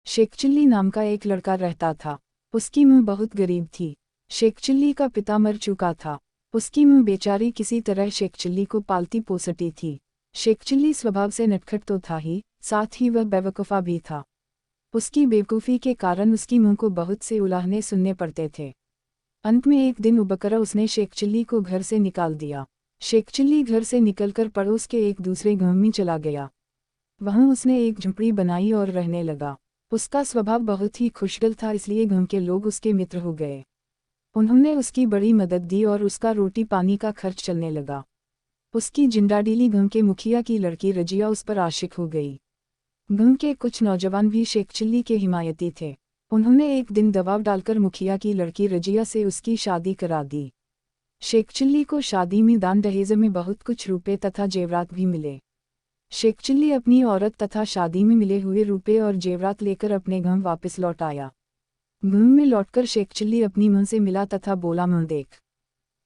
Sheikh chilli नाम का एक लड़का रहता था। उसकी माँ बहुत गरीब थी। शेख चिल्ली का पिता मर चुका था। उसकी माँ बेचारी किसी तरह शेख चिल्ली को पालती पोसती थी। शेख चिल्ली स्वभाव से नटखट तो था ही, साथ ही वह बेवकूफ़ा भी था। उसकी बेवकूफ़ी के कारण उसकी माँ को बहुत से उलाहने सुनने पड़ते थे। अंत में एक दिन उबकर उसने शेख चिल्ली को घर से निकाल दिया। शेख चिल्ली घर से निकलकर पड़ोस के एक दूसरे गांव में चला गया। वहाँ उसने एक झुंपड़ी बनाई और रहने लगा। उसका स्वभाव बहुत ही खुशगल था, इसलिए गांव के लोग उसके मित्र हो गए। उन्होंने उसकी बड़ी मदद दी और उसका रोटी पानी का खर्च चलने लगा। उसकी जिंदाडीली गांव के मुखिया की लड़की रजिया उस पर आशिक हो गई। गांव के कुछ नौजवान भी शेख चिल्ली के हिमायती थे। उन्होंने एक दिन दबाव डालकर मुखिया की लड़की रजिया से उसकी शादी करा दी। शेख चिल्ली को शादी में दान दहेज में बहुत कुछ रुपए तथा जेवरात भी मिले। शेख चिल्ली अपनी औरत तथा शादी में मिले हुए रुपए और जेवरात लेकर अपने गांव वापस लौट आया। गांव में लौटकर शेख चिल्ली अपनी मां से मिला तथा बोला, मां देख,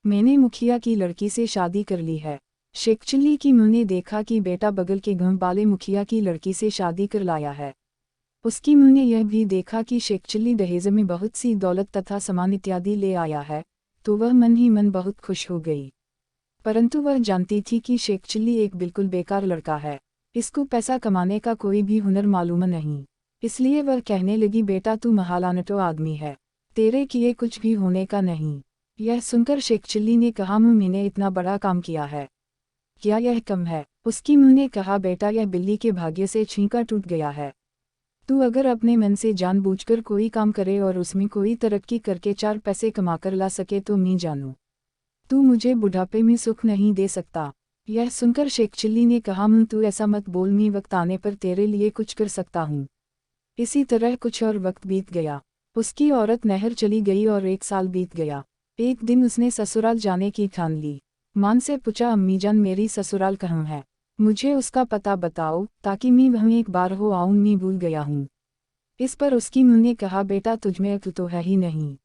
मैंने मुखिया की लड़की से शादी कर ली है। शेख चिल्ली की मां ने देखा कि बेटा बगल के गांव वाले मुखिया की लड़की से शादी कर लाया है। उसकी मां ने यह भी देखा कि शेख चिल्ली दहेज में बहुत सी दौलत तथा सामान इत्यादि ले आया है, तो वह मन ही मन बहुत खुश हो गई। परंतु वह जानती थी कि शेख चिल्ली एक बिल्कुल बेकार लड़का है। इसको पैसा कमाने का कोई भी हुनर मालूम नहीं। इसलिए वह कहने लगी, बेटा तू महालानटो आदमी है, तेरे किए कुछ भी होने का नहीं। यह सुनकर शेख चिल्ली ने कहा, मुँह मैंने इतना बड़ा काम किया है, क्या यह कम है? उसकी मुँह ने कहा, बेटा यह बिल्ली के भाग्य से छींका टूट गया है। तू अगर अपने मन से जानबूझकर कोई काम करे और उसमें कोई तरक्की करके 4 पैसे कमाकर ला सके तो मैं जानूं, तू मुझे बुढ़ापे में सुख नहीं दे सकता। यह सुनकर शेख चिल्ली ने कहा, तू ऐसा मत बोल, मैं वक्त आने पर तेरे लिए कुछ कर सकता हूँ। इसी तरह कुछ और वक्त बीत गया। उसकी औरत नहर चली गई और 1 साल बीत गया। एक दिन उसने ससुराल जाने की ठान ली। मां से पूछा, अम्मी जान मेरी ससुराल कहाँ है? मुझे उसका पता बताओ ताकि मैं वहाँ एक बार हो आऊँ, मैं भूल गया हूँ। इस पर उसकी मां ने कहा, बेटा तुझमें अक्ल तो है ही नहीं,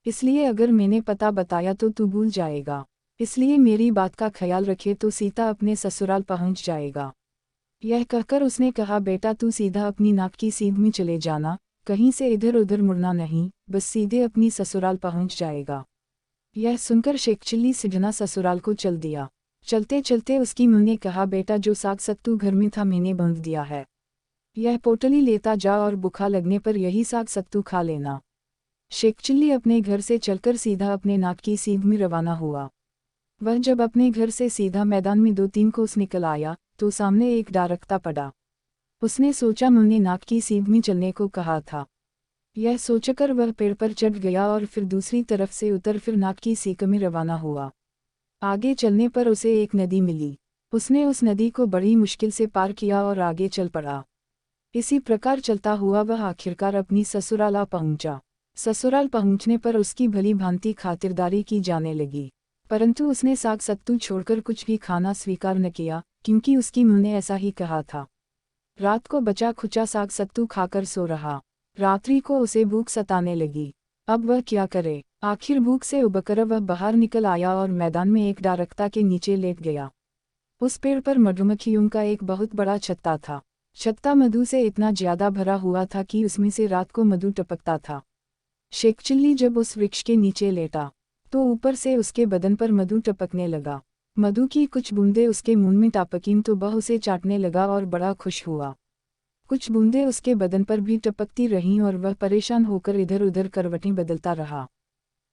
इसलिए अगर मैंने पता बताया तो तू भूल जाएगा। इसलिए मेरी बात का ख्याल रखे तो सीता अपने ससुराल पहुंच जाएगा। यह कहकर उसने कहा, बेटा तू सीधा अपनी नाक की सीध में चले जाना, कहीं से इधर उधर मुड़ना नहीं, बस सीधे अपनी ससुराल पहुंच जाएगा। यह सुनकर शेख चिल्ली सिधना ससुराल को चल दिया। चलते चलते उसकी मां ने कहा, बेटा जो साग सत्तू घर में था मैंने बांध दिया है, यह पोटली लेता जा और बुखार लगने पर यही साग सत्तू खा लेना। शेख चिल्ली अपने घर से चलकर सीधा अपने नाक की सीध में रवाना हुआ। वह जब अपने घर से सीधा मैदान में 2-3 कोस निकल आया तो सामने एक डारकता पड़ा। उसने सोचा, मैंने नाक की सीध में चलने को कहा था। यह सोचकर वह पेड़ पर चढ़ गया और फिर दूसरी तरफ से उतर फिर नाक की सीक में रवाना हुआ। आगे चलने पर उसे एक नदी मिली। उसने उस नदी को बड़ी मुश्किल से पार किया और आगे चल पड़ा। इसी प्रकार चलता हुआ वह आखिरकार अपनी ससुराल आ पहुंचा। ससुराल पहुंचने पर उसकी भली भांति खातिरदारी की जाने लगी, परंतु उसने साग सत्तू छोड़कर कुछ भी खाना स्वीकार न किया, क्योंकि उसकी मां ने ऐसा ही कहा था। रात को बचा खुचा साग सत्तू खाकर सो रहा। रात्रि को उसे भूख सताने लगी। अब वह क्या करे? आखिर भूख से उबकर वह बाहर निकल आया और मैदान में एक डारकता के नीचे लेट गया। उस पेड़ पर मधुमक्खियों का एक बहुत बड़ा छत्ता था। छत्ता मधु से इतना ज्यादा भरा हुआ था कि उसमें से रात को मधु टपकता था। शेख चिल्ली जब उस वृक्ष के नीचे लेटा तो ऊपर से उसके बदन पर मधु टपकने लगा। मधु की कुछ बूंदें उसके मुंह में टपकीं तो वह उसे चाटने लगा और बड़ा खुश हुआ। कुछ बूंदें उसके बदन पर भी टपकती रहीं और वह परेशान होकर इधर उधर करवटें बदलता रहा।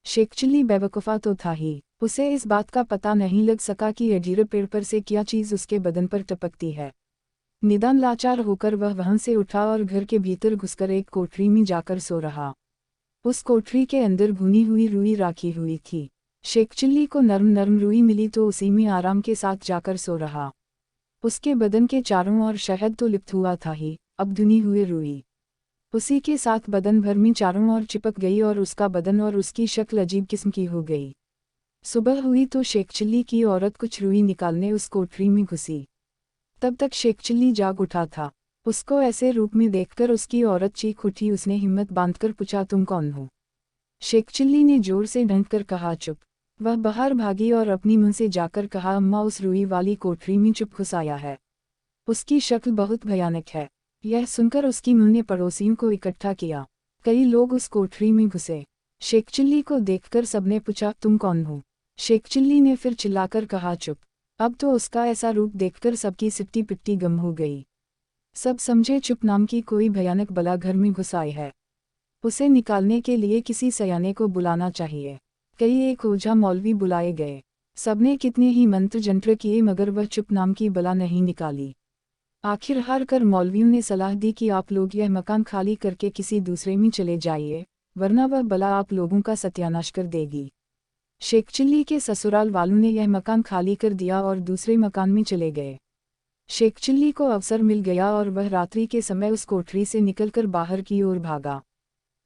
शेख चिल्ली बेवकूफ़ा तो था ही, उसे इस बात का पता नहीं लग सका कि अजीर पेड़ पर से क्या चीज़ उसके बदन पर टपकती है। निदान लाचार होकर वह वहां से उठा और घर के भीतर घुसकर एक कोठरी में जाकर सो रहा। उस कोठरी के अंदर भुनी हुई रुई राखी हुई थी। शेख चिल्ली को नरम नरम रुई मिली तो उसी में आराम के साथ जाकर सो रहा। उसके बदन के चारों ओर शहद तो लिप्त हुआ था ही, अब धुनी हुई रुई उसी के साथ बदन भर में चारों ओर चिपक गई और उसका बदन और उसकी शक्ल अजीब किस्म की हो गई। सुबह हुई तो शेख चिल्ली की औरत कुछ रुई निकालने उस कोठरी में घुसी। तब तक शेख चिल्ली जाग उठा था। उसको ऐसे रूप में देखकर उसकी औरत चीख उठी। उसने हिम्मत बांधकर पूछा, तुम कौन हो? शेख चिल्ली ने जोर से ढंककर कहा, चुप। वह बाहर भागी और अपनी मां से जाकर कहा, अम्मा उस रुई वाली कोठरी में चुप घुस आया है। उसकी शक्ल बहुत भयानक है। यह सुनकर उसकी मां ने पड़ोसियों को इकट्ठा किया। कई लोग उस कोठरी में घुसे। शेख चिल्ली को देखकर सबने पूछा, तुम कौन हो? शेख चिल्ली ने फिर चिल्लाकर कहा, चुप। अब तो उसका ऐसा रूप देखकर सबकी सिट्टी पिट्टी गम हो गई। सब समझे चुप नाम की कोई भयानक बला घर में घुस आई है। उसे निकालने के लिए किसी सयाने को बुलाना चाहिए। कई एक ओझा मौलवी बुलाए गए। सबने कितने ही मंत्र जंत्र किए मगर वह चुप नाम की बला नहीं निकाली। आखिर हार कर मौलवियों ने सलाह दी कि आप लोग यह मकान खाली करके किसी दूसरे में चले जाइए, वरना वह बला आप लोगों का सत्यानाश कर देगी। शेख चिल्ली के ससुराल वालों ने यह मकान खाली कर दिया और दूसरे मकान में चले गए। शेख चिल्ली को अवसर मिल गया और वह रात्रि के समय उस कोठरी से निकलकर बाहर की ओर भागा।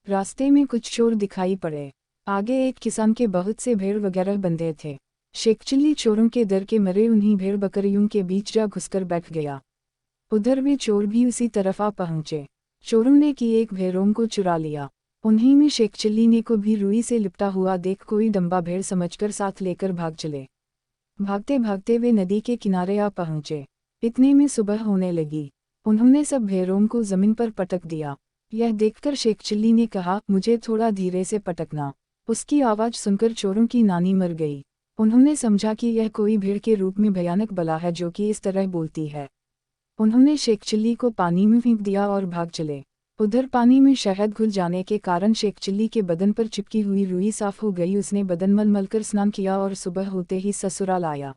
रास्ते में कुछ चोर दिखाई पड़े। आगे एक किसान के बहुत से भेड़ वगैरह बंधे थे। शेख चिल्ली चोरों के डर के मरे उन्हीं भेड़ बकरियों के बीच जा घुसकर बैठ गया। उधर वे चोर भी उसी तरफ आ पहुंचे। चोरों ने की एक भेड़ों को चुरा लिया। उन्हीं में शेख चिल्ली ने को भी रुई से लिपटा हुआ देख कोई डंबा भेड़ समझकर साथ लेकर भाग चले। भागते भागते वे नदी के किनारे आ पहुंचे। इतने में सुबह होने लगी। उन्होंने सब भेड़ों को जमीन पर पटक दिया। यह देखकर शेख चिल्ली ने कहा, मुझे थोड़ा धीरे से पटकना। उसकी आवाज़ सुनकर चोरों की नानी मर गई। उन्होंने समझा कि यह कोई भेड़ के रूप में भयानक बला है जो कि इस तरह बोलती है। उन्होंने शेख चिल्ली को पानी में फेंक दिया और भाग चले। उधर पानी में शहद घुल जाने के कारण शेख चिल्ली के बदन पर चिपकी हुई रुई साफ हो गई। उसने बदन मल कर स्नान किया और सुबह होते ही ससुराल आया।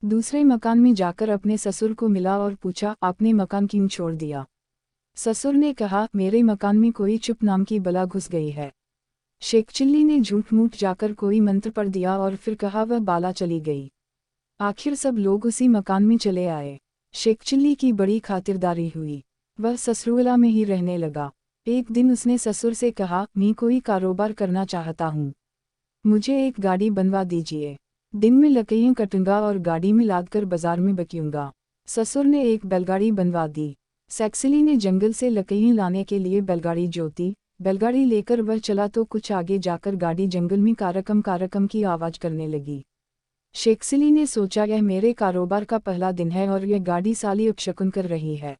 दूसरे मकान में जाकर अपने ससुर को मिला और पूछा, आपने मकान क्यों छोड़ दिया? ससुर ने कहा, मेरे मकान में कोई चुप नाम की बला घुस गई है। शेख चिल्ली ने झूठ मूठ जाकर कोई मंत्र पढ़ दिया और फिर कहा वह बाला चली गई। आखिर सब लोग उसी मकान में चले आए। शेख चिल्ली की बड़ी खातिरदारी हुई। वह ससुराल में ही रहने लगा। एक दिन उसने ससुर से कहा, मैं कोई कारोबार करना चाहता हूँ, मुझे एक गाड़ी बनवा दीजिए। दिन में लकड़ियाँ कटूंगा और गाड़ी में लादकर बाजार में बकीऊंगा। ससुर ने एक बैलगाड़ी बनवा दी। सेक्सिली ने जंगल से लकड़ियाँ लाने के लिए बैलगाड़ी जोती। बैलगाड़ी लेकर वह चला तो कुछ आगे जाकर गाड़ी जंगल में कारकम की आवाज़ करने लगी। शेखसिली ने सोचा, यह मेरे कारोबार का पहला दिन है और यह गाड़ी साली उपशकुन कर रही है।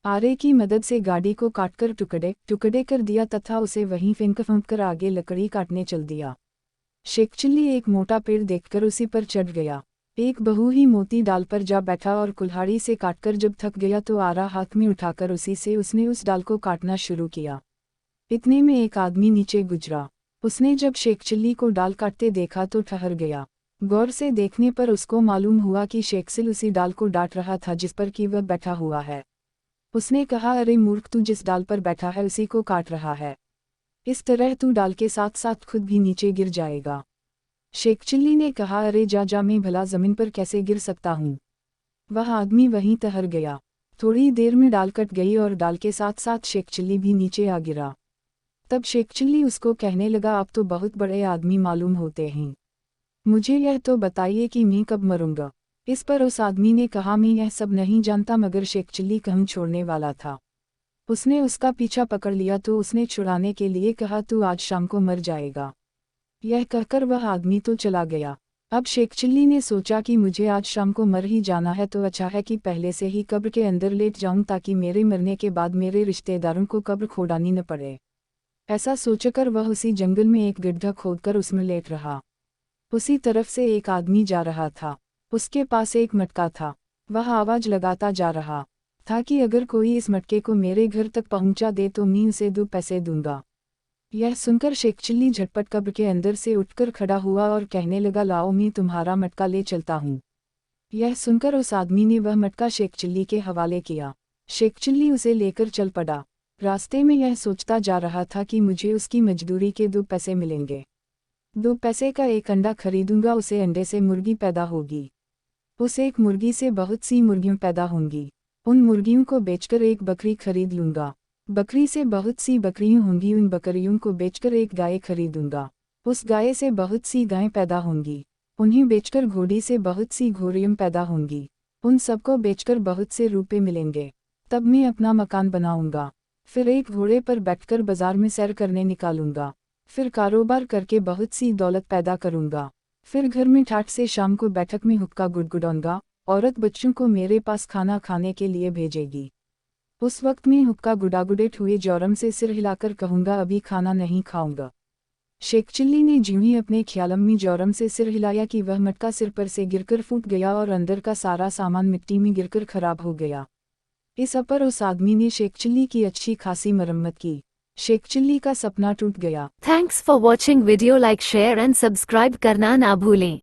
आरे की मदद से गाड़ी को काटकर टुकड़े टुकड़े कर दिया तथा उसे वहीं फेंक कर आगे लकड़ी काटने चल दिया। शेख चिल्ली एक मोटा पेड़ देखकर उसी पर चढ़ गया। एक बहू ही मोती डाल पर जा बैठा और कुल्हाड़ी से काटकर जब थक गया तो आरा हाथ में उठाकर उसी से उसने उस डाल को काटना शुरू किया। इतने में एक आदमी नीचे गुजरा। उसने जब शेख चिल्ली को डाल काटते देखा तो ठहर गया। गौर से देखने पर उसको मालूम हुआ कि शेखसिल उसी डाल को डांट रहा था जिस पर कि वह बैठा हुआ है। उसने कहा, अरे मूर्ख, तू जिस डाल पर बैठा है उसी को काट रहा है। इस तरह तू डाल के साथ साथ खुद भी नीचे गिर जाएगा। शेख चिल्ली ने कहा, अरे जा मैं भला जमीन पर कैसे गिर सकता हूँ। वह आदमी वहीं ठहर गया। थोड़ी देर में डाल कट गई और डाल के साथ साथ शेख चिल्ली भी नीचे आ गिरा। तब शेख चिल्ली उसको कहने लगा, आप तो बहुत बड़े आदमी मालूम होते हैं, मुझे यह तो बताइए कि मैं कब मरूंगा। इस पर उस आदमी ने कहा, मैं यह सब नहीं जानता मगर शेख चिल्ली कहूँ छोड़ने वाला था। उसने उसका पीछा पकड़ लिया तो उसने छुड़ाने के लिए कहा, तू आज शाम को मर जाएगा। यह कहकर वह आदमी तो चला गया। अब शेख चिल्ली ने सोचा कि मुझे आज शाम को मर ही जाना है तो अच्छा है कि पहले से ही कब्र के अंदर लेट जाऊं ताकि मेरे मरने के बाद मेरे रिश्तेदारों को कब्र खोदानी न पड़े। ऐसा सोचकर वह उसी जंगल में एक गड्ढा खोदकर उसमें लेट रहा। उसी तरफ से एक आदमी जा रहा था। उसके पास एक मटका था। वह आवाज़ लगाता जा रहा था कि अगर कोई इस मटके को मेरे घर तक पहुंचा दे तो मैं उसे 2 पैसे दूंगा। यह सुनकर शेख चिल्ली झटपट कब्र के अंदर से उठकर खड़ा हुआ और कहने लगा, लाओ मैं तुम्हारा मटका ले चलता हूँ। यह सुनकर उस आदमी ने वह मटका शेख चिल्ली के हवाले किया। शेख चिल्ली उसे लेकर चल पड़ा। रास्ते में यह सोचता जा रहा था कि मुझे उसकी मजदूरी के 2 पैसे मिलेंगे। 2 पैसे का एक अंडा खरीदूंगा, उसे अंडे से मुर्गी पैदा होगी। उस एक मुर्गी से बहुत सी मुर्गियां पैदा होंगी। उन मुर्गियों को बेचकर एक बकरी खरीद लूंगा। बकरी से बहुत सी बकरियां होंगी। उन बकरियों को बेचकर एक गाय खरीदूंगा। उस गाय से बहुत सी गायें पैदा होंगी। उन्हें बेचकर घोड़ी से बहुत सी घोड़ियां पैदा होंगी। उन सबको बेचकर बहुत से रुपए मिलेंगे। तब मैं अपना मकान बनाऊंगा। फिर एक घोड़े पर बैठकर बाजार में सैर करने निकालूंगा। फिर कारोबार करके बहुत सी दौलत पैदा करूंगा। फिर घर में ठाठ से शाम को बैठक में हुक्का गुड़गुड़ाऊंगा। औरत बच्चों को मेरे पास खाना खाने के लिए भेजेगी। उस वक्त मैं हुक्का गुडागुडेट हुए जोरम से सिर हिलाकर कहूँगा अभी खाना नहीं खाऊंगा। शेख चिल्ली ने ज्यों ही अपने ख्यालम में जोरम से सिर हिलाया कि वह मटका सिर पर से गिरकर फूट गया और अंदर का सारा सामान मिट्टी में गिरकर खराब हो गया। इस पर उस आदमी ने शेख चिल्ली की अच्छी खासी मरम्मत की। शेख चिल्ली का सपना टूट गया। Thanks for watching video, like share and subscribe करना ना भूलें।